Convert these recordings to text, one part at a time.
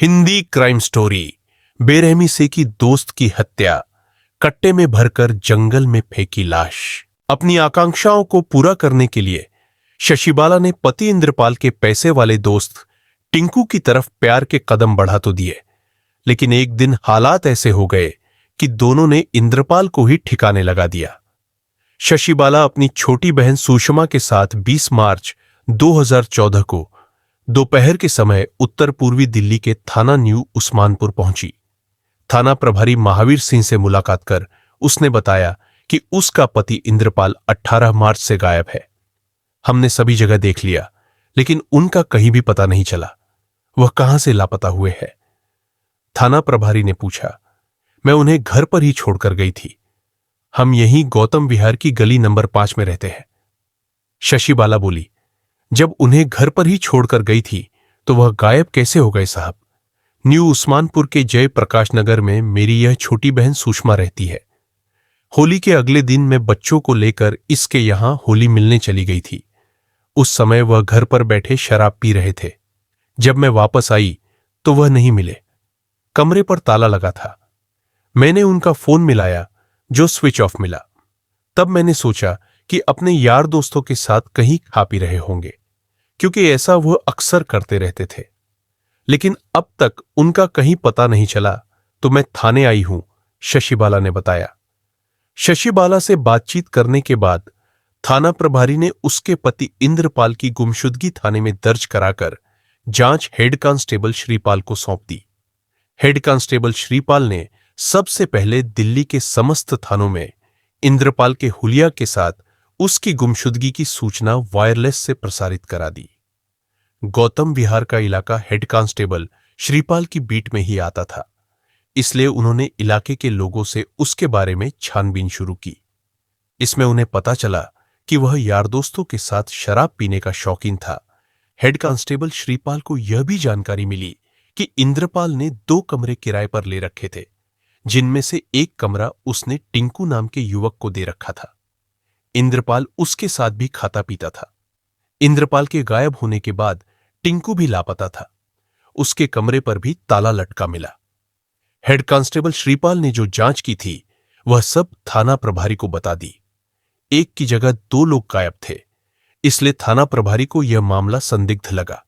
Hindi crime story. बेरहमी से की दोस्त की हत्या, कट्टे में भरकर जंगल में फेंकी लाश। अपनी आकांक्षाओं को पूरा करने के लिए शशिबाला ने पति इंद्रपाल के पैसे वाले दोस्त टिंकू की तरफ प्यार के कदम बढ़ा तो दिए, लेकिन एक दिन हालात ऐसे हो गए कि दोनों ने इंद्रपाल को ही ठिकाने लगा दिया। शशिबाला अपनी छोटी बहन सुषमा के साथ 20 मार्च 2014 को दोपहर के समय उत्तर पूर्वी दिल्ली के थाना न्यू उस्मानपुर पहुंची। थाना प्रभारी महावीर सिंह से मुलाकात कर उसने बताया कि उसका पति इंद्रपाल 18 मार्च से गायब है। हमने सभी जगह देख लिया, लेकिन उनका कहीं भी पता नहीं चला। वह कहां से लापता हुए है? थाना प्रभारी ने पूछा। मैं उन्हें घर पर ही छोड़कर गई थी। हम यहीं गौतम विहार की गली नंबर 5 में रहते हैं। शशिबाला बोली। जब उन्हें घर पर ही छोड़कर गई थी तो वह गायब कैसे हो गए साहब? न्यू उस्मानपुर के जय प्रकाश नगर में मेरी यह छोटी बहन सुषमा रहती है। होली के अगले दिन मैं बच्चों को लेकर इसके यहां होली मिलने चली गई थी। उस समय वह घर पर बैठे शराब पी रहे थे। जब मैं वापस आई तो वह नहीं मिले। कमरे पर ताला लगा था। मैंने उनका फोन मिलाया जो स्विच ऑफ मिला। तब मैंने सोचा कि अपने यार दोस्तों के साथ कहीं खा पी रहे होंगे, क्योंकि ऐसा वह अक्सर करते रहते थे। लेकिन अब तक उनका कहीं पता नहीं चला, तो मैं थाने आई हूं, शशिबाला ने बताया। शशिबाला से बातचीत करने के बाद थाना प्रभारी ने उसके पति इंद्रपाल की गुमशुदगी थाने में दर्ज कराकर जांच हेड कांस्टेबल श्रीपाल को सौंप दी। हेड कांस्टेबल श्रीपाल ने सबसे पहले दिल्ली के समस्त थानों में इंद्रपाल के हुलिया के साथ उसकी गुमशुदगी की सूचना वायरलेस से प्रसारित करा दी। गौतम विहार का इलाका हेड कांस्टेबल श्रीपाल की बीट में ही आता था, इसलिए उन्होंने इलाके के लोगों से उसके बारे में छानबीन शुरू की। इसमें उन्हें पता चला कि वह यार दोस्तों के साथ शराब पीने का शौकीन था। हेड कांस्टेबल श्रीपाल को यह भी जानकारी मिली कि इंद्रपाल ने 2 कमरे किराए पर ले रखे थे, जिनमें से एक कमरा उसने टिंकू नाम के युवक को दे रखा था। इंद्रपाल उसके साथ भी खाता पीता था। इंद्रपाल के गायब होने के बाद टिंकू भी लापता था। उसके कमरे पर भी ताला लटका मिला। हेड कांस्टेबल श्रीपाल ने जो जांच की थी वह सब थाना प्रभारी को बता दी। एक की जगह 2 लोग गायब थे, इसलिए थाना प्रभारी को यह मामला संदिग्ध लगा।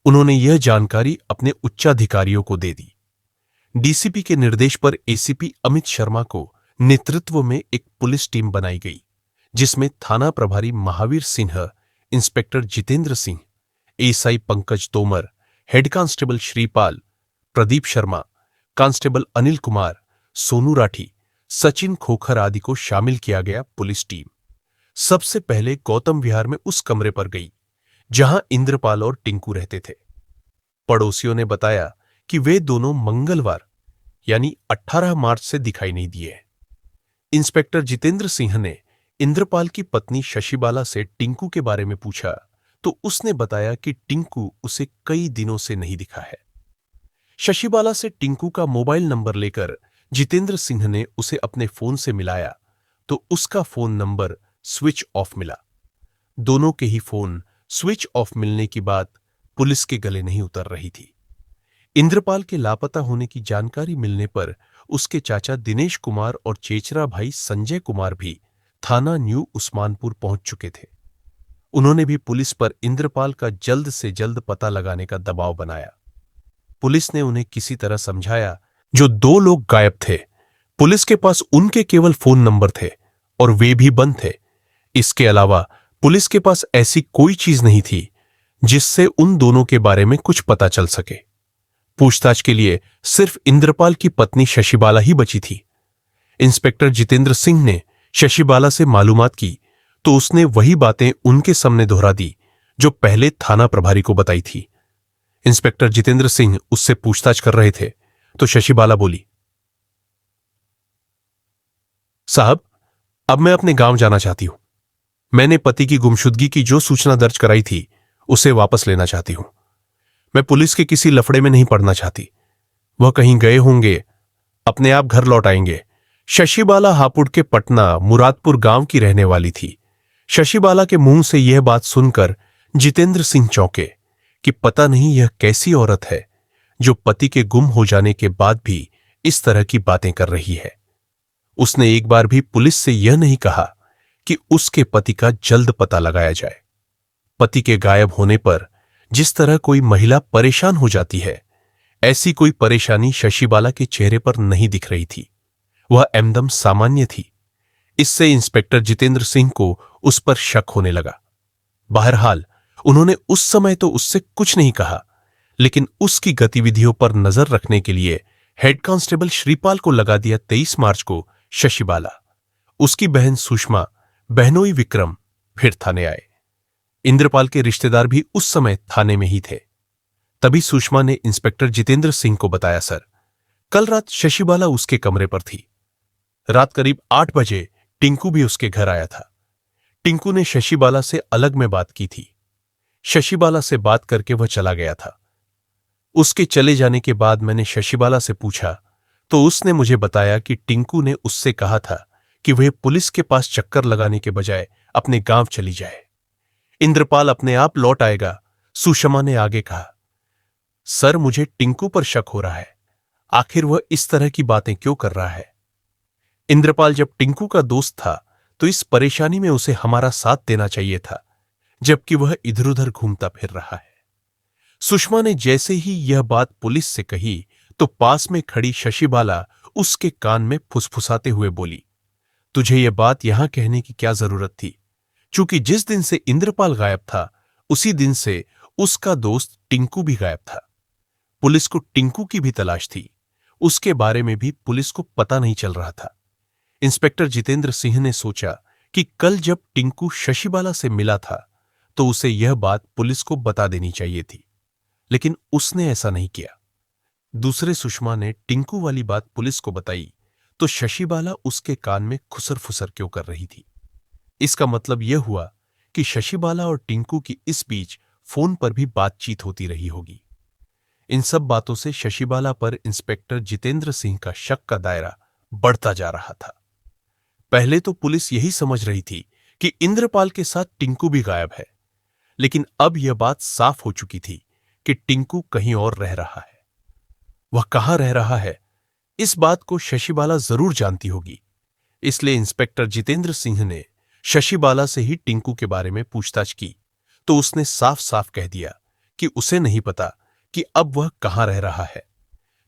उन्होंने यह जानकारी अपने उच्चाधिकारियों को दे दी। डीसीपी के निर्देश पर एसीपी अमित शर्मा को नेतृत्व में एक पुलिस टीम बनाई गई, जिसमें थाना प्रभारी Mahavir Singh, inspector Jitendra Singh, ASI Pankaj Tomar, head constable Shripal, Pradeep Sharma, constable Anil Kumar, Sonu Rathi, Sachin Khokhar आदि को शामिल किया गया। पुलिस टीम सबसे पहले गौतम विहार में उस कमरे पर गई जहां इंद्रपाल और टिंकू रहते थे। पड़ोसियों ने बताया कि वे दोनों मंगलवार यानी 18 मार्च से दिखाई नहीं दिए। इंस्पेक्टर जितेंद्र सिंह ने इंद्रपाल की पत्नी शशिबाला से टिंकू के बारे में पूछा तो उसने बताया कि टिंकू उसे कई दिनों से नहीं दिखा है। शशिबाला से टिंकू का मोबाइल नंबर लेकर जितेंद्र सिंह ने उसे अपने फोन से मिलाया तो उसका फोन नंबर स्विच ऑफ मिला। दोनों के ही फोन स्विच ऑफ मिलने की बात पुलिस के गले नहीं उतर रही थी। इंद्रपाल के लापता होने की जानकारी मिलने पर उसके चाचा दिनेश कुमार और चेचरा भाई संजय कुमार भी थाना न्यू उस्मानपुर पहुंच चुके थे। उन्होंने भी पुलिस पर इंद्रपाल का जल्द से जल्द पता लगाने का दबाव बनाया। पुलिस ने उन्हें किसी तरह समझाया जो 2 लोग गायब थे, पुलिस के पास उनके केवल फोन नंबर थे और वे भी बंद थे। इसके अलावा पुलिस के पास ऐसी कोई चीज नहीं थी जिससे उन दोनों के बारे में कुछ पता चल सके। पूछताछ के लिए सिर्फ इंद्रपाल की पत्नी शशिबाला ही बची थी। इंस्पेक्टर जितेंद्र सिंह ने शशिबाला से मालूमात की तो उसने वही बातें उनके सामने दोहरा दी जो पहले थाना प्रभारी को बताई थी। इंस्पेक्टर जितेंद्र सिंह उससे पूछताछ कर रहे थे तो शशिबाला बोली, साहब, अब मैं अपने गांव जाना चाहती हूं। मैंने पति की गुमशुदगी की जो सूचना दर्ज कराई थी उसे वापस लेना चाहती हूं। मैं पुलिस के किसी लफड़े में नहीं पड़ना चाहती। वह कहीं गए होंगे, अपने आप घर लौट आएंगे। शशिबाला हापुड़ के पटना मुरादपुर गांव की रहने वाली थी। शशिबाला के मुंह से यह बात सुनकर जितेंद्र सिंह चौंके कि पता नहीं यह कैसी औरत है जो पति के गुम हो जाने के बाद भी इस तरह की बातें कर रही है। उसने एक बार भी पुलिस से यह नहीं कहा कि उसके पति का जल्द पता लगाया जाए। पति के गायब होने पर जिस तरह कोई महिला परेशान हो जाती है, ऐसी कोई परेशानी शशिबाला के चेहरे पर नहीं दिख रही थी। वह एकदम सामान्य थी। इससे इंस्पेक्टर जितेंद्र सिंह को उस पर शक होने लगा। बहरहाल उन्होंने उस समय तो उससे कुछ नहीं कहा, लेकिन उसकी गतिविधियों पर नजर रखने के लिए हेड कांस्टेबल श्रीपाल को लगा दिया 23 मार्च को शशिबाला, उसकी बहन सुषमा, बहनोई विक्रम फिर थाने आए। इंद्रपाल के रिश्तेदार भी उस समय थाने में ही थे। तभी सुषमा ने इंस्पेक्टर जितेंद्र सिंह को बताया, सर, कल रात शशिबाला उसके कमरे पर थी। रात करीब 8 बजे टिंकू भी उसके घर आया था। टिंकू ने शशिबाला से अलग में बात की थी। शशिबाला से बात करके वह चला गया था। उसके चले जाने के बाद मैंने शशिबाला से पूछा तो उसने मुझे बताया कि टिंकू ने उससे कहा था कि वह पुलिस के पास चक्कर लगाने के बजाय अपने गांव चली जाए। इंद्रपाल अपने आप लौट आएगा, सुषमा ने आगे कहा। सर, मुझे टिंकू पर शक हो रहा है। आखिर वह इस तरह की बातें क्यों कर रहा है? इंद्रपाल जब टिंकू का दोस्त था तो इस परेशानी में उसे हमारा साथ देना चाहिए था, जबकि वह इधर उधर घूमता फिर रहा है। सुषमा ने जैसे ही यह बात पुलिस से कही तो पास में खड़ी शशिबाला उसके कान में फुसफुसाते हुए बोली, तुझे यह बात यहां कहने की क्या जरूरत थी? चूंकि जिस दिन से इंद्रपाल गायब था उसी दिन से उसका दोस्त टिंकू भी गायब था। पुलिस को टिंकू की भी तलाश थी। उसके बारे में भी पुलिस को पता नहीं चल रहा था। इंस्पेक्टर जितेंद्र सिंह ने सोचा कि कल जब टिंकू शशिबाला से मिला था तो उसे यह बात पुलिस को बता देनी चाहिए थी, लेकिन उसने ऐसा नहीं किया। दूसरे सुषमा ने टिंकू वाली बात पुलिस को बताई तो शशिबाला उसके कान में खुसर फुसर क्यों कर रही थी? इसका मतलब यह हुआ कि शशिबाला और टिंकू की इस बीच फोन पर भी बातचीत होती रही होगी। इन सब बातों से शशिबाला पर इंस्पेक्टर जितेंद्र सिंह का शक का दायरा बढ़ता जा रहा था। पहले तो पुलिस यही समझ रही थी कि इंद्रपाल के साथ टिंकू भी गायब है, लेकिन अब यह बात साफ हो चुकी थी कि टिंकू कहीं और रह रहा है। वह कहां रह रहा है, इस बात को शशिबाला जरूर जानती होगी। इसलिए इंस्पेक्टर जितेंद्र सिंह ने शशिबाला से ही टिंकू के बारे में पूछताछ की तो उसने साफ साफ कह दिया कि उसे नहीं पता कि अब वह कहां रह रहा है।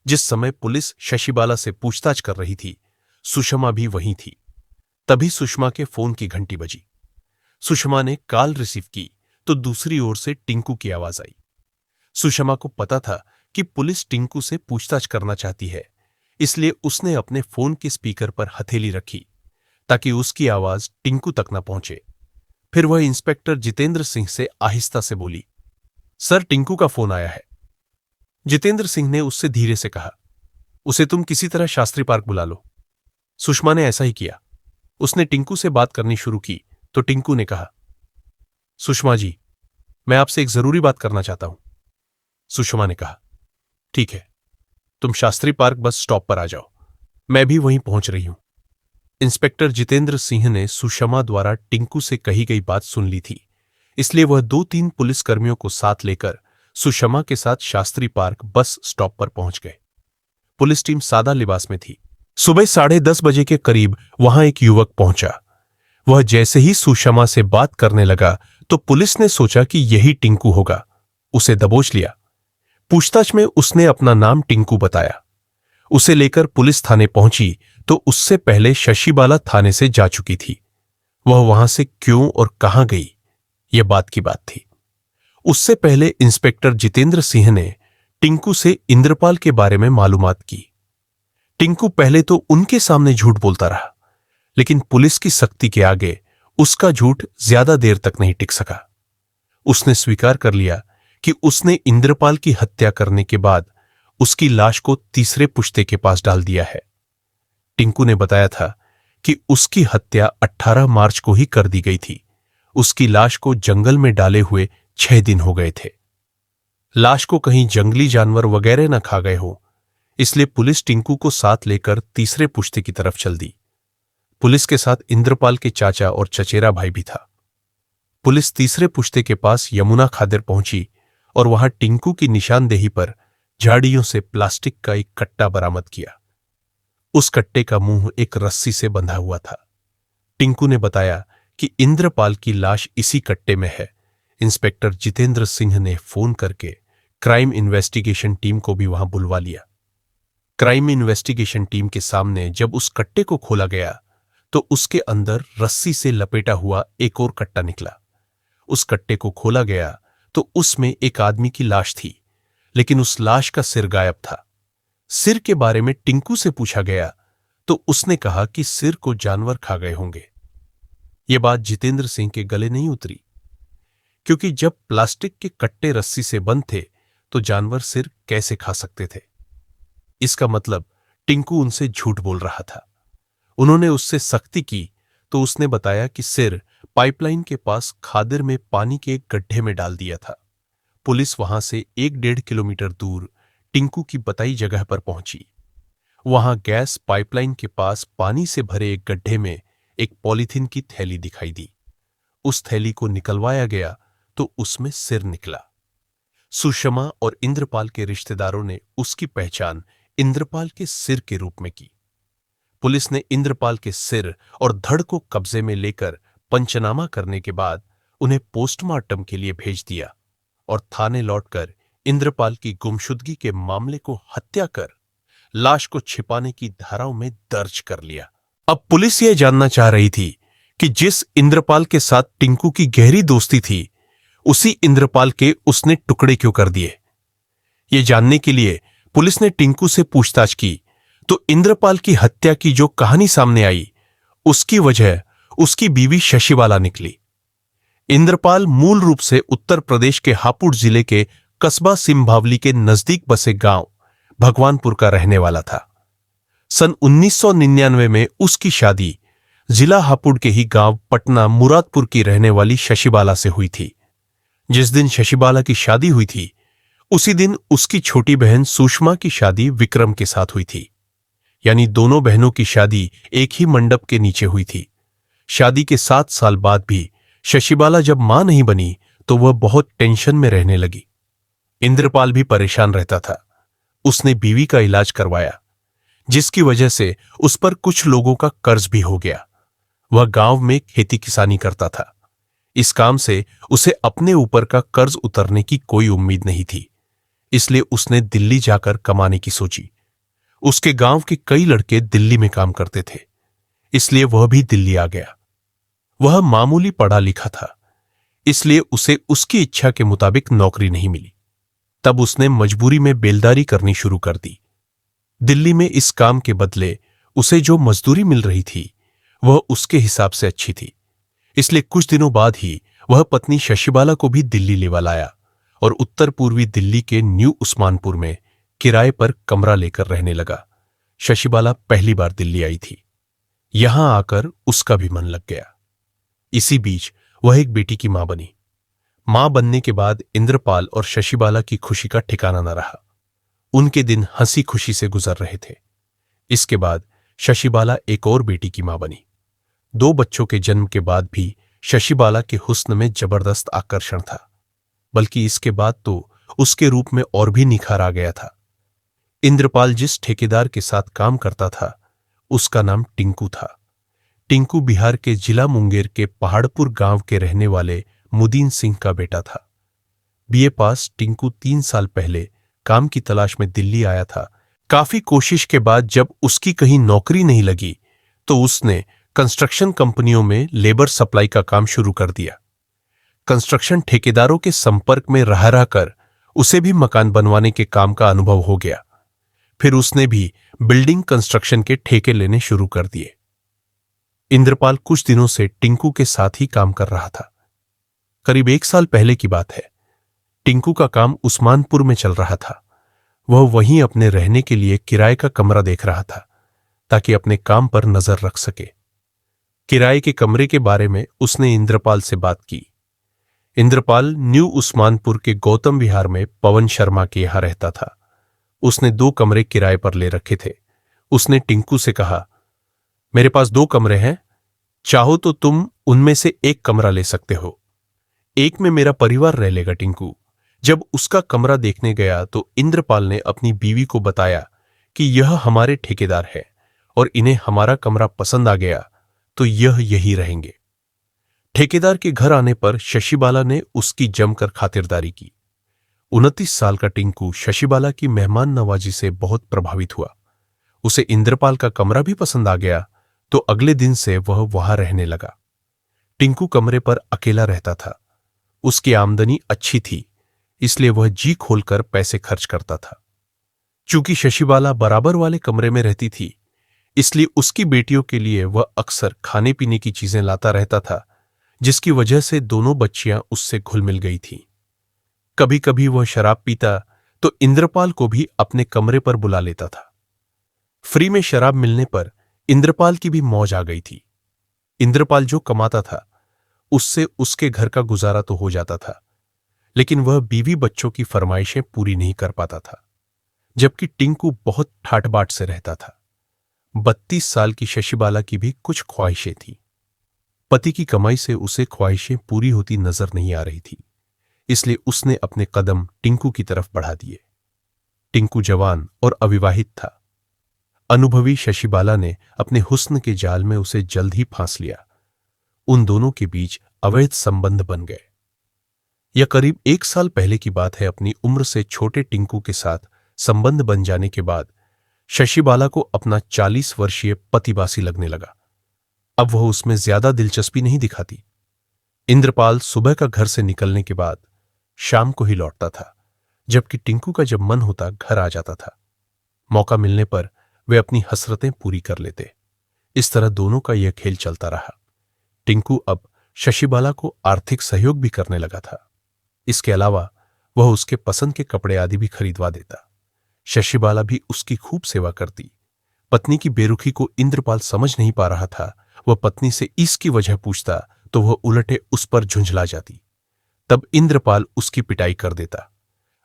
जिस समय पुलिस शशिबाला से पूछताछ कर रही थी, सुषमा भी वहीं थी। तभी सुषमा के फोन की घंटी बजी। सुषमा ने कॉल रिसीव की तो दूसरी ओर से टिंकू की आवाज आई। सुषमा को पता था कि पुलिस टिंकू से पूछताछ करना चाहती है, इसलिए उसने अपने फोन के स्पीकर पर हथेली रखी ताकि उसकी आवाज टिंकू तक न पहुंचे। फिर वह इंस्पेक्टर जितेंद्र सिंह से आहिस्ता से बोली, सर, टिंकू का फोन आया है। जितेंद्र सिंह ने उससे धीरे से कहा, उसे तुम किसी तरह शास्त्री पार्क बुला लो। सुषमा ने ऐसा ही किया। उसने टिंकू से बात करनी शुरू की तो टिंकू ने कहा, सुषमा जी, मैं आपसे एक जरूरी बात करना चाहता हूं। सुषमा ने कहा, ठीक है, तुम शास्त्री पार्क बस स्टॉप पर आ जाओ, मैं भी वहीं पहुंच रही हूं। इंस्पेक्टर जितेंद्र सिंह ने सुषमा द्वारा टिंकू से कही गई बात सुन ली थी, इसलिए वह 2-3 पुलिसकर्मियों को साथ लेकर सुषमा के साथ शास्त्री पार्क बस स्टॉप पर पहुंच गए। पुलिस टीम सादा लिबास में थी। सुबह 10:30 बजे के करीब वहां एक युवक पहुंचा। वह जैसे ही सुषमा से बात करने लगा तो पुलिस ने सोचा कि यही टिंकू होगा। उसे दबोच लिया। पूछताछ में उसने अपना नाम टिंकू बताया। उसे लेकर पुलिस थाने पहुंची तो उससे पहले शशिबाला थाने से जा चुकी थी। वह वहां से क्यों और कहां गई, यह बात की बात थी। उससे पहले इंस्पेक्टर जितेंद्र सिंह ने टिंकू से इंद्रपाल के बारे में मालूमात की। टिंकू पहले तो उनके सामने झूठ बोलता रहा, लेकिन पुलिस की सख्ती के आगे उसका झूठ ज्यादा देर तक नहीं टिक सका। उसने स्वीकार कर लिया कि उसने इंद्रपाल की हत्या करने के बाद उसकी लाश को तीसरे पुश्ते के पास डाल दिया है। टिंकू ने बताया था कि उसकी हत्या 18 मार्च को ही कर दी गई थी। उसकी लाश को जंगल में डाले हुए 6 दिन हो गए थे। लाश को कहीं जंगली जानवर वगैरह न खा गए हो, इसलिए पुलिस टिंकू को साथ लेकर तीसरे पुश्ते की तरफ चल दी। पुलिस के साथ इंद्रपाल के चाचा और चचेरा भाई भी था। पुलिस तीसरे पुश्ते के पास यमुना खादिर पहुंची और वहां टिंकू की निशानदेही पर झाड़ियों से प्लास्टिक का एक कट्टा बरामद किया। उस कट्टे का मुंह एक रस्सी से बंधा हुआ था। टिंकू ने बताया कि इंद्रपाल की लाश इसी कट्टे में है। इंस्पेक्टर जितेंद्र सिंह ने फोन करके क्राइम इन्वेस्टिगेशन टीम को भी वहां बुलवा लिया। क्राइम इन्वेस्टिगेशन टीम के सामने जब उस कट्टे को खोला गया तो उसके अंदर रस्सी से लपेटा हुआ एक और कट्टा निकला। उस कट्टे को खोला गया तो उसमें एक आदमी की लाश थी, लेकिन उस लाश का सिर गायब था। सिर के बारे में टिंकू से पूछा गया तो उसने कहा कि सिर को जानवर खा गए होंगे। यह बात जितेंद्र सिंह के गले नहीं उतरी, क्योंकि जब प्लास्टिक के कट्टे रस्सी से बंद थे तो जानवर सिर कैसे खा सकते थे। इसका मतलब टिंकू उनसे झूठ बोल रहा था। उन्होंने उससे सख्ती की तो उसने बताया कि सिर पाइपलाइन के पास खादिर में पानी के एक गड्ढे में डाल दिया था। पुलिस वहां से 1-1.5 किलोमीटर दूर टिंकू की बताई जगह पर पहुंची। वहां गैस पाइपलाइन के पास पानी से भरे एक गड्ढे में एक पॉलीथीन की थैली दिखाई दी। उस थैली को निकलवाया गया तो उसमें सिर निकला। सुषमा और इंद्रपाल के रिश्तेदारों ने उसकी पहचान इंद्रपाल के सिर के रूप में की। पुलिस ने इंद्रपाल के सिर और धड़ को कब्जे में लेकर पंचनामा करने के बाद उन्हें पोस्टमार्टम के लिए भेज दिया और थाने लौटकर इंद्रपाल की गुमशुदगी के मामले को हत्या कर लाश को छिपाने की धाराओं में दर्ज कर लिया। अब पुलिस यह जानना चाह रही थी कि जिस इंद्रपाल के साथ टिंकू की गहरी दोस्ती थी, उसी इंद्रपाल के उसने टुकड़े क्यों कर दिए। यह जानने के लिए पुलिस ने टिंकू से पूछताछ की तो इंद्रपाल की हत्या की जो कहानी सामने आई, उसकी वजह उसकी बीवी शशिबाला निकली। इंद्रपाल मूल रूप से उत्तर प्रदेश के हापुड़ जिले के कस्बा सिंभावली के नजदीक बसे गांव भगवानपुर का रहने वाला था। सन 1999 में उसकी शादी जिला हापुड़ के ही गांव पटना मुरादपुर की रहने वाली शशिबाला से हुई थी। जिस दिन शशिबाला की शादी हुई थी, उसी दिन उसकी छोटी बहन सुषमा की शादी विक्रम के साथ हुई थी। यानी दोनों बहनों की शादी एक ही मंडप के नीचे हुई थी। शादी के 7 साल बाद भी शशिबाला जब मां नहीं बनी तो वह बहुत टेंशन में रहने लगी। इंद्रपाल भी परेशान रहता था। उसने बीवी का इलाज करवाया, जिसकी वजह से उस पर कुछ लोगों का कर्ज भी हो गया। वह गांव में खेती किसानी करता था। इस काम से उसे अपने ऊपर का कर्ज उतरने की कोई उम्मीद नहीं थी, इसलिए उसने दिल्ली जाकर कमाने की सोची। उसके गांव के कई लड़के दिल्ली में काम करते थे, इसलिए वह भी दिल्ली आ गया। वह मामूली पढ़ा लिखा था, इसलिए उसे उसकी इच्छा के मुताबिक नौकरी नहीं मिली। तब उसने मजबूरी में बेलदारी करनी शुरू कर दी। दिल्ली में इस काम के बदले उसे जो मजदूरी मिल रही थी वह उसके हिसाब से अच्छी थी, इसलिए कुछ दिनों बाद ही वह पत्नी शशिबाला को भी दिल्ली लेवा लाया और उत्तर पूर्वी दिल्ली के न्यू उस्मानपुर में किराए पर कमरा लेकर रहने लगा। शशिबाला पहली बार दिल्ली आई थी। यहां आकर उसका भी मन लग गया। इसी बीच वह एक बेटी की मां बनी। मां बनने के बाद इंद्रपाल और शशिबाला की खुशी का ठिकाना न रहा। उनके दिन हंसी खुशी से गुजर रहे थे। इसके बाद शशिबाला एक और बेटी की मां बनी। 2 बच्चों के जन्म के बाद भी शशिबाला के हुस्न में जबरदस्त आकर्षण था, बल्कि इसके बाद तो उसके रूप में और भी निखार आ गया था। इंद्रपाल जिस ठेकेदार के साथ काम करता था, उसका नाम टिंकू था। टिंकू बिहार के जिला मुंगेर के पहाड़पुर गांव के रहने वाले मुदीन सिंह का बेटा था। बीए पास टिंकू 3 साल पहले काम की तलाश में दिल्ली आया था। काफी कोशिश के बाद जब उसकी कहीं नौकरी नहीं लगी तो उसने कंस्ट्रक्शन कंपनियों में लेबर सप्लाई का काम शुरू कर दिया। कंस्ट्रक्शन ठेकेदारों के संपर्क में रह रहकर उसे भी मकान बनवाने के काम का अनुभव हो गया। फिर उसने भी बिल्डिंग कंस्ट्रक्शन के ठेके लेने शुरू कर दिए। इंद्रपाल कुछ दिनों से टिंकू के साथ ही काम कर रहा था। करीब 1 साल पहले की बात है। टिंकू का काम उस्मानपुर में चल रहा था। वह वहीं अपने रहने के लिए किराए का कमरा देख रहा था, ताकि अपने काम पर नजर रख सके। किराए के कमरे के बारे में उसने इंद्रपाल से बात की। इंद्रपाल न्यू उस्मानपुर के गौतम विहार में पवन शर्मा के यहां रहता था। उसने 2 कमरे किराए पर ले रखे थे। उसने टिंकू से कहा, मेरे पास 2 कमरे हैं, चाहो तो तुम उनमें से एक कमरा ले सकते हो। एक में मेरा परिवार रह लेगा टिंकू, जब उसका कमरा देखने गया तो इंद्रपाल ने अपनी बीवी को बताया कि यह हमारे ठेकेदार है और इन्हें हमारा कमरा पसंद आ गया तो यह यही रहेंगे। ठेकेदार के घर आने पर शशिबाला ने उसकी जमकर खातिरदारी की। 29 साल का टिंकू शशिबाला की मेहमान नवाजी से बहुत प्रभावित हुआ। उसे इंद्रपाल का कमरा भी पसंद आ गया तो अगले दिन से वह वहां रहने लगा। टिंकू कमरे पर अकेला रहता था। उसकी आमदनी अच्छी थी, इसलिए वह जी खोलकर पैसे खर्च करता था। चूंकि शशिबाला बराबर वाले कमरे में रहती थी, इसलिए उसकी बेटियों के लिए वह अक्सर खाने पीने की चीजें लाता रहता था, जिसकी वजह से दोनों बच्चियां उससे घुल मिल गई थीं। कभी कभी वह शराब पीता तो इंद्रपाल को भी अपने कमरे पर बुला लेता था। फ्री में शराब मिलने पर इंद्रपाल की भी मौज आ गई थी। इंद्रपाल जो कमाता था उससे उसके घर का गुजारा तो हो जाता था, लेकिन वह बीवी बच्चों की फरमाइशें पूरी नहीं कर पाता था। जबकि टिंकू बहुत ठाट-बाट से रहता था। 32 साल की शशिबाला की भी कुछ ख्वाहिशें थीं। पति की कमाई से उसे ख्वाहिशें पूरी होती नजर नहीं आ रही थी, इसलिए उसने अपने कदम टिंकू की तरफ बढ़ा दिए। टिंकू जवान और अविवाहित था। अनुभवी शशिबाला ने अपने हुस्न के जाल में उसे जल्द ही फांस लिया। उन दोनों के बीच अवैध संबंध बन गए। यह करीब 1 साल पहले की बात है। अपनी उम्र से छोटे टिंकू के साथ संबंध बन जाने के बाद शशिबाला को अपना 40 वर्षीय पतिवासी लगने लगा। अब वह उसमें ज्यादा दिलचस्पी नहीं दिखाती। इंद्रपाल सुबह का घर से निकलने के बाद शाम को ही लौटता था, जबकि टिंकू का जब मन होता घर आ जाता था। मौका मिलने पर वे अपनी हसरतें पूरी कर लेते। इस तरह दोनों का यह खेल चलता रहा। टिंकू अब शशिबाला को आर्थिक सहयोग भी करने लगा था। इसके अलावा वह उसके पसंद के कपड़े आदि भी खरीदवा देता। शशिबाला भी उसकी खूब सेवा करती। पत्नी की बेरुखी को इंद्रपाल समझ नहीं पा रहा था। वह पत्नी से इसकी वजह पूछता तो वह उलटे उस पर झुंझला जाती। तब इंद्रपाल उसकी पिटाई कर देता।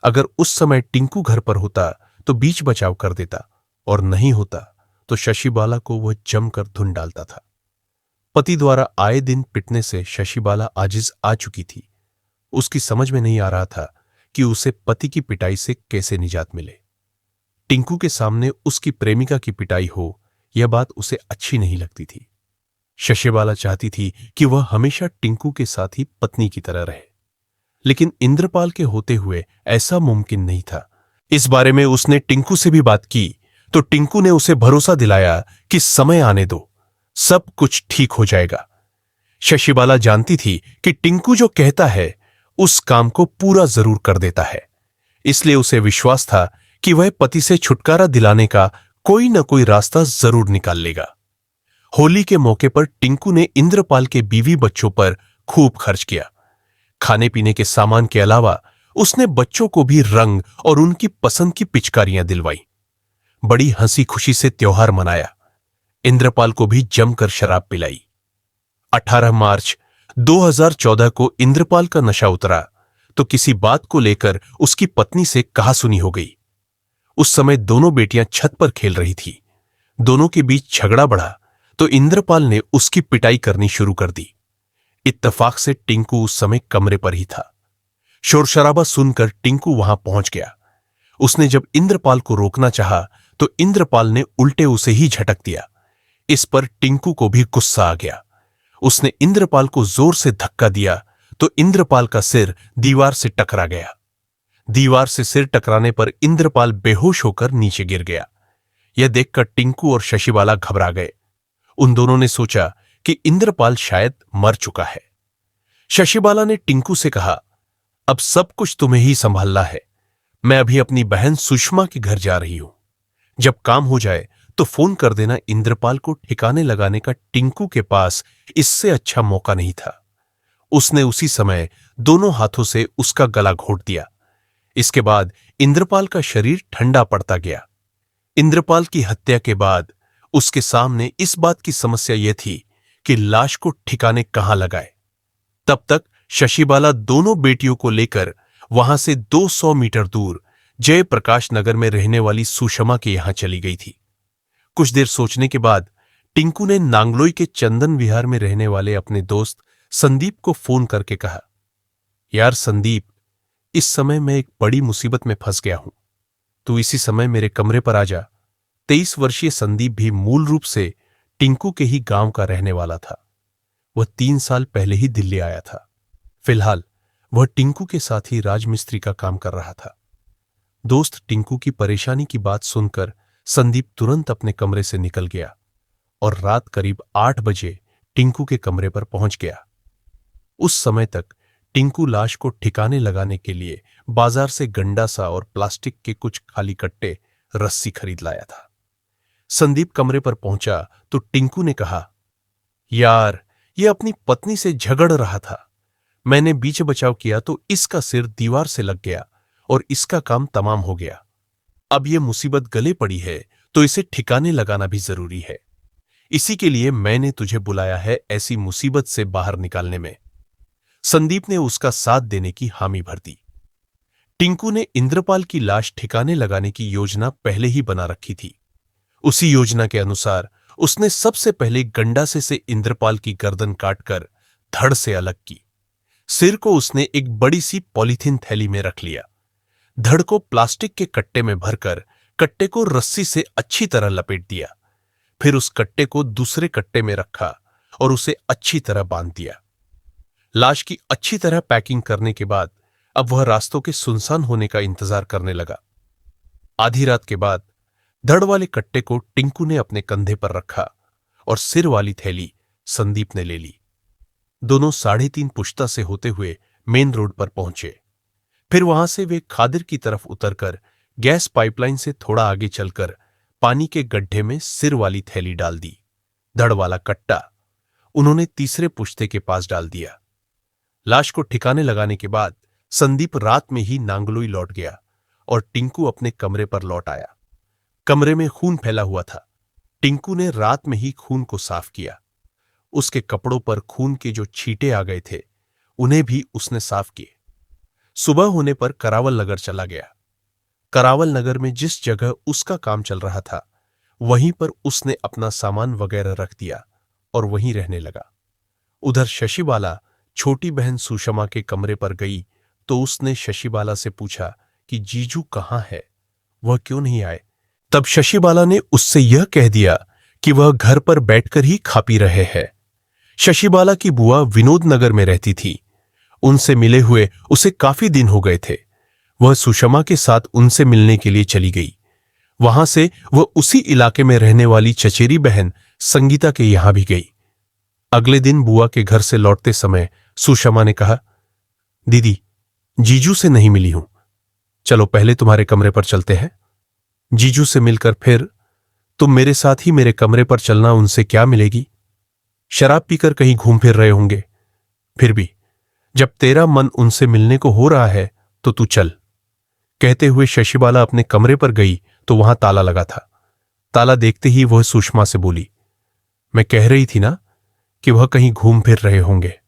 अगर उस समय टिंकू घर पर होता तो बीच बचाव कर देता, और नहीं होता तो शशिबाला को वह जमकर धुन डालता था। पति द्वारा आए दिन पिटने से शशिबाला आजिज आ चुकी थी। उसकी समझ में नहीं आ रहा था कि उसे पति की पिटाई से कैसे निजात मिले। टिंकू के सामने उसकी प्रेमिका की पिटाई हो, यह बात उसे अच्छी नहीं लगती थी। शशिबाला चाहती थी कि वह हमेशा टिंकू के साथ ही पत्नी की तरह रहे, लेकिन इंद्रपाल के होते हुए ऐसा मुमकिन नहीं था। इस बारे में उसने टिंकू से भी बात की तो टिंकू ने उसे भरोसा दिलाया कि समय आने दो, सब कुछ ठीक हो जाएगा। शशिबाला जानती थी कि टिंकू जो कहता है उस काम को पूरा जरूर कर देता है, इसलिए उसे विश्वास था कि वह पति से छुटकारा दिलाने का कोई न कोई रास्ता जरूर निकाल लेगा। होली के मौके पर टिंकू ने इंद्रपाल के बीवी बच्चों पर खूब खर्च किया। खाने पीने के सामान के अलावा उसने बच्चों को भी रंग और उनकी पसंद की पिचकारियां दिलवाई। बड़ी हंसी खुशी से त्योहार मनाया। इंद्रपाल को भी जमकर शराब पिलाई। 18 मार्च 2014 को इंद्रपाल का नशा उतरा तो किसी बात को लेकर उसकी पत्नी से कहासुनी हो गई। उस समय दोनों बेटियां छत पर खेल रही थी। दोनों के बीच झगड़ा बढ़ा तो इंद्रपाल ने उसकी पिटाई करनी शुरू कर दी। इत्तेफाक से टिंकू उस समय कमरे पर ही था। शोर शराबा सुनकर टिंकू वहां पहुंच गया। उसने जब इंद्रपाल को रोकना चाहा तो इंद्रपाल ने उल्टे उसे ही झटक दिया। इस पर टिंकू को भी गुस्सा आ गया। उसने इंद्रपाल को जोर से धक्का दिया तो इंद्रपाल का सिर दीवार से टकरा गया। दीवार से सिर टकराने पर इंद्रपाल बेहोश होकर नीचे गिर गया। यह देखकर टिंकू और शशिबाला घबरा गए। उन दोनों ने सोचा कि इंद्रपाल शायद मर चुका है। शशिबाला ने टिंकू से कहा, अब सब कुछ तुम्हें ही संभालना है। मैं अभी अपनी बहन सुषमा के घर जा रही हूं। जब काम हो जाए तो फोन कर देना। इंद्रपाल को ठिकाने लगाने का टिंकू के पास इससे अच्छा मौका नहीं था। उसने उसी समय दोनों हाथों से उसका गला घोंट दिया। इसके बाद इंद्रपाल का शरीर ठंडा पड़ता गया। इंद्रपाल की हत्या के बाद उसके सामने इस बात की समस्या यह थी कि लाश को ठिकाने कहां लगाए। तब तक शशिबाला दोनों बेटियों को लेकर वहां से 200 मीटर दूर जयप्रकाश नगर में रहने वाली सुषमा के यहां चली गई थी। कुछ देर सोचने के बाद टिंकू ने नांगलोई के चंदन विहार में रहने वाले अपने दोस्त संदीप को फोन करके कहा, यार संदीप, इस समय मैं एक बड़ी मुसीबत में फंस गया हूं। तू इसी समय मेरे कमरे पर आ जा। 23 वर्षीय संदीप भी मूल रूप से टिंकू के ही गांव का रहने वाला था। वह 3 साल पहले ही दिल्ली आया था। फिलहाल वह टिंकू के साथ ही राजमिस्त्री का काम कर रहा था। दोस्त टिंकू की परेशानी की बात सुनकर संदीप तुरंत अपने कमरे से निकल गया और रात करीब 8 बजे टिंकू के कमरे पर पहुंच गया। उस समय तक टिंकू लाश को ठिकाने लगाने के लिए बाजार से गंडासा और प्लास्टिक के कुछ खाली कट्टे, रस्सी खरीद लाया था। संदीप कमरे पर पहुंचा तो टिंकू ने कहा, यार, ये अपनी पत्नी से झगड़ रहा था। मैंने बीच बचाव किया तो इसका सिर दीवार से लग गया और इसका काम तमाम हो गया। अब ये मुसीबत गले पड़ी है तो इसे ठिकाने लगाना भी जरूरी है। इसी के लिए मैंने तुझे बुलाया है ऐसी मुसीबत से बाहर निकालने में। संदीप ने उसका साथ देने की हामी भर दी। टिंकू ने इंद्रपाल की लाश ठिकाने लगाने की योजना पहले ही बना रखी थी। उसी योजना के अनुसार उसने सबसे पहले गंडासे से इंद्रपाल की गर्दन काटकर धड़ से अलग की। सिर को उसने एक बड़ी सी पॉलीथीन थैली में रख लिया। धड़ को प्लास्टिक के कट्टे में भरकर कट्टे को रस्सी से अच्छी तरह लपेट दिया। फिर उस कट्टे को दूसरे कट्टे में रखा और उसे अच्छी तरह बांध दिया। लाश की अच्छी तरह पैकिंग करने के बाद अब वह रास्तों के सुनसान होने का इंतजार करने लगा। आधी रात के बाद धड़ वाले कट्टे को टिंकू ने अपने कंधे पर रखा और सिर वाली थैली संदीप ने ले ली। दोनों 3.5 पुश्ता से होते हुए मेन रोड पर पहुंचे। फिर वहां से वे खादिर की तरफ उतरकर गैस पाइपलाइन से थोड़ा आगे चलकर पानी के गड्ढे में सिर वाली थैली डाल दी। धड़ वाला कट्टा उन्होंने तीसरे पुश्ते के पास डाल दिया। लाश को ठिकाने लगाने के बाद संदीप रात में ही नांगलोई लौट गया और टिंकू अपने कमरे पर लौट आया। कमरे में खून फैला हुआ था। टिंकू ने रात में ही खून को साफ किया। उसके कपड़ों पर खून के जो छींटे आ गए थे उन्हें भी उसने साफ किए। सुबह होने पर करावल नगर चला गया। करावल नगर में जिस जगह उसका काम चल रहा था वहीं पर उसने अपना सामान वगैरह रख दिया और वहीं रहने लगा। उधर शशिबाला छोटी बहन सुषमा के कमरे पर गई तो उसने शशिबाला से पूछा कि जीजू कहाँ है, वह क्यों नहीं आए। तब शशिबाला ने उससे यह कह दिया कि वह घर पर बैठकर ही खा पी रहे हैं। शशिबाला की बुआ विनोद नगर में रहती थी। उनसे मिले हुए उसे काफी दिन हो गए थे। वह सुषमा के साथ उनसे मिलने के लिए चली गई। वहां से वह उसी इलाके में रहने वाली चचेरी बहन संगीता के यहां भी गई। अगले दिन बुआ के घर से लौटते समय सुषमा ने कहा, दीदी, जीजू से नहीं मिली हूं। चलो पहले तुम्हारे कमरे पर चलते हैं। जीजू से मिलकर फिर तुम मेरे साथ ही मेरे कमरे पर चलना। उनसे क्या मिलेगी? शराब पीकर कहीं घूम फिर रहे होंगे। फिर भी जब तेरा मन उनसे मिलने को हो रहा है तो तू चल। कहते हुए शशिबाला अपने कमरे पर गई तो वहां ताला लगा था। ताला देखते ही वह सुषमा से बोली, मैं कह रही थी ना कि वह कहीं घूम फिर रहे होंगे।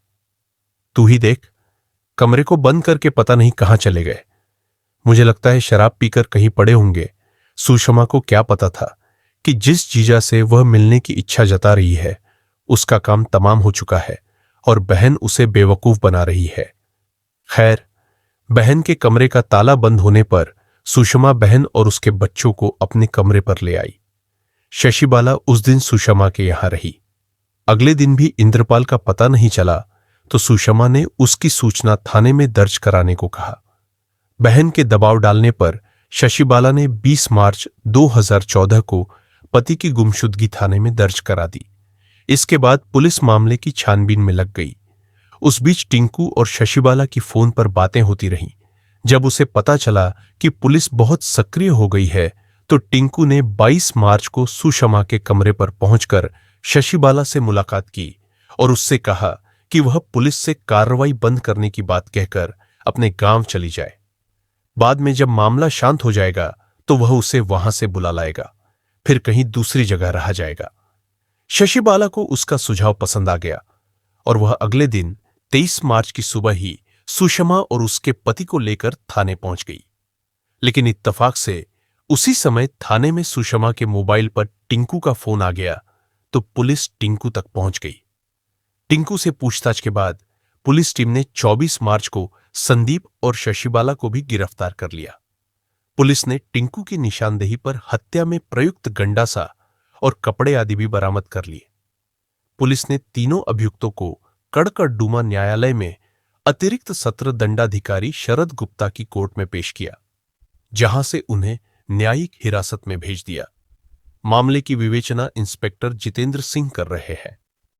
तू ही देख, कमरे को बंद करके पता नहीं कहां चले गए। मुझे लगता है शराब पीकर कहीं पड़े होंगे। सुषमा को क्या पता था कि जिस जीजा से वह मिलने की इच्छा जता रही है उसका काम तमाम हो चुका है और बहन उसे बेवकूफ बना रही है। खैर, बहन के कमरे का ताला बंद होने पर सुषमा बहन और उसके बच्चों को अपने कमरे पर ले आई। शशिबाला उस दिन सुषमा के यहां रही। अगले दिन भी इंद्रपाल का पता नहीं चला तो सुषमा ने उसकी सूचना थाने में दर्ज कराने को कहा। बहन के दबाव डालने पर शशिबाला ने 20 मार्च 2014 को पति की गुमशुदगी थाने में दर्ज करा दी। इसके बाद पुलिस मामले की छानबीन में लग गई। उस बीच टिंकू और शशिबाला की फोन पर बातें होती रहीं। जब उसे पता चला कि पुलिस बहुत सक्रिय हो गई है तो टिंकू ने 22 मार्च को सुषमा के कमरे पर पहुंचकर शशिबाला से मुलाकात की और उससे कहा कि वह पुलिस से कार्रवाई बंद करने की बात कहकर अपने गांव चली जाए। बाद में जब मामला शांत हो जाएगा तो वह उसे वहां से बुला लाएगा, फिर कहीं दूसरी जगह रहा जाएगा। शशिबाला को उसका सुझाव पसंद आ गया और वह अगले दिन 23 मार्च की सुबह ही सुषमा और उसके पति को लेकर थाने पहुंच गई। लेकिन इत्तफाक से उसी समय थाने में सुषमा के मोबाइल पर टिंकू का फोन आ गया तो पुलिस टिंकू तक पहुंच गई। टिंकू से पूछताछ के बाद पुलिस टीम ने 24 मार्च को संदीप और शशिबाला को भी गिरफ्तार कर लिया। पुलिस ने टिंकू की निशानदेही पर हत्या में प्रयुक्त गंडासा और कपड़े आदि भी बरामद कर लिए। पुलिस ने तीनों अभियुक्तों को कड़कड़डूमा न्यायालय में अतिरिक्त सत्र दंडाधिकारी शरद गुप्ता की कोर्ट में पेश किया, जहां से उन्हें न्यायिक हिरासत में भेज दिया। मामले की विवेचना इंस्पेक्टर जितेंद्र सिंह कर रहे हैं।